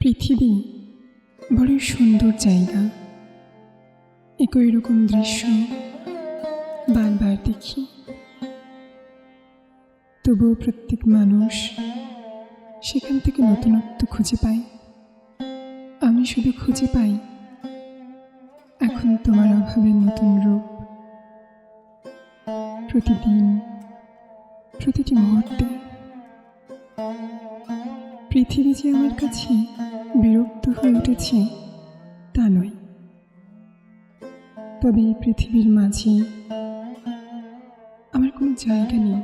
পৃথিবী বড়ই সুন্দর জায়গা। একই রকম দৃশ্য বারবার দেখি, তবুও প্রত্যেক মানুষ সেখান থেকে নতুনত্ব খুঁজে পায়। আমি শুধু খুঁজে পাই এখন তোমার অভাবের নতুন রূপ। প্রতিদিন, প্রতিটি মুহূর্তে পৃথিবী যে আমার কাছে বিরক্ত হয়ে উঠেছে তা নয়, তবে এই পৃথিবীর মাঝে আমার কোনো জায়গা নেই।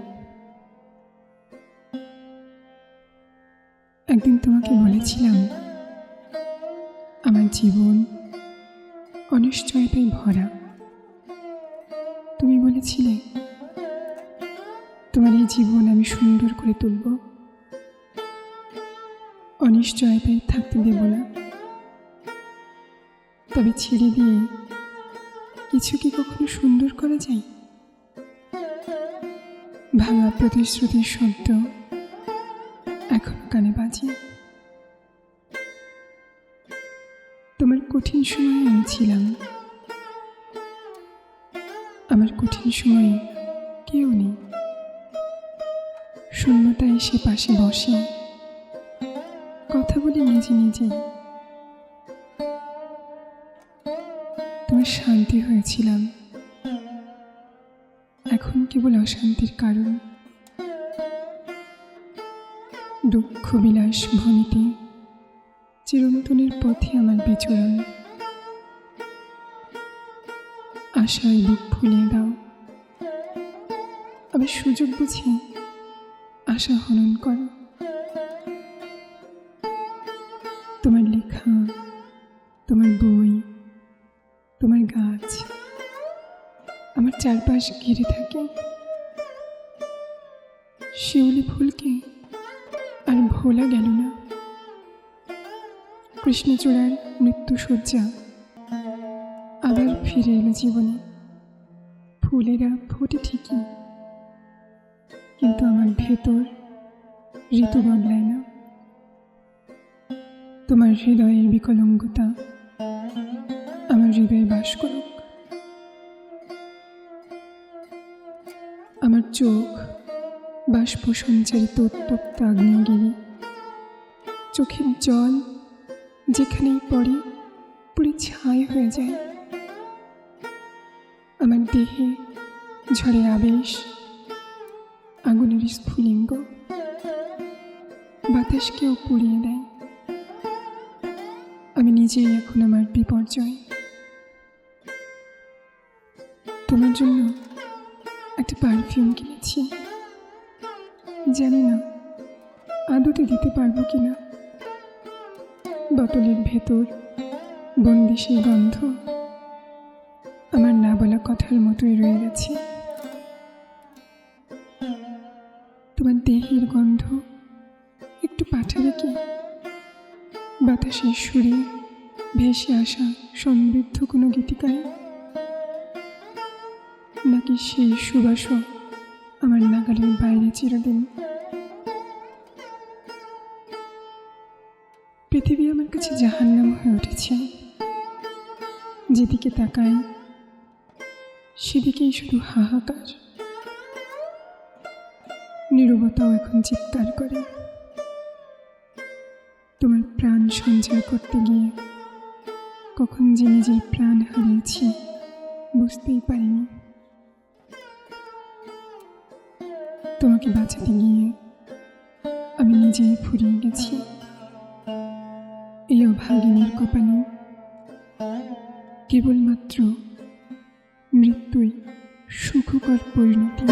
একদিন তোমাকে বলেছিলাম আমার জীবন অনিশ্চয়তায় ভরা। তুমি বলেছিলে তোমার এই জীবন আমি সুন্দর করে তুলব, অনিশ্চয়তায় থাকতে দেব না। তবে ছেড়ে দিয়ে কিছু কি কখনো সুন্দর করা যায়? ভাঙা প্রতিশ্রুতির শব্দ এখনো কানে বাজে। তোমার কঠিন সময়ে আমি ছিলাম, আমার কঠিন সময়ে কেউ নেই। শূন্যতা এসে পাশে বসে কথা বলি নিজে নিজে। তোমার শান্তি হয়েছিলাম, এখন কেবল অশান্তির কারণ। দুঃখ বিলাস ভূমিতে চিরন্তনের পথে আমার বিচরণ। আশায় বুক ফুলিয়ে দাও, আবার সুযোগ বুঝে আশা হনন করো। তোমার লেখা, তোমার বই, তোমার গাছ আমার চারপাশ ঘিরে থাকে। শিউলি ফুলকে আর ভোলা গেল না। কৃষ্ণচূড়ার মৃত্যুশয্যা আবার ফিরে এলো জীবনে। ফুলেরা ফোটে ঠিকই, কিন্তু আমার ভেতর ঋতু বদলায় না। তোমার হৃদয়ের বিকলঙ্গতা আমার হৃদয়ে বাস করুক। আমার চোখ বাষ্প সঞ্চারিত উত্তপ্ত আগ্নেয়গিরি। চোখের জল যেখানেই পড়ে পুরো ছাই হয়ে যায়। আমার দেহে ঝড়ের আবেশ, আগুনের স্ফুলিঙ্গ বাতাসকেও পুড়িয়ে দেয়। আমি নিজেই এখন আমার বিপর্যয়। তোমার জন্য একটা পারফিউম কিনেছি, জানি না আদতে দিতে পারবো কিনা। বোতলের ভেতর বন্দি সেই গন্ধ আমার না বলা কথার মতোই রয়ে গেছে। তোমার দেহের গন্ধ একটু পাঠাবে কি? বাতাসের সুরে ভেসে আসা সমৃদ্ধ কোনো গীতিকায়, নাকি সেই সুবাস আমার নাগালের বাইরে চিরদিন? পৃথিবী আমার কাছে জাহান্নাম হয়ে উঠেছে। যেদিকে তাকাই সেদিকেই শুধু হাহাকার। নীরবতাও এখন চিৎকার করে। তোমার প্রাণ সঞ্চয় করতে গিয়ে কখন যে নিজের প্রাণ হারিয়েছি বুঝতেই পারিনি। তোমাকে বাঁচাতে গিয়ে আমি নিজেই ফুরিয়ে গেছি। এই অভাগিনীর কপালে কেবলমাত্র মৃত্যুই সুখকর পরিণতি।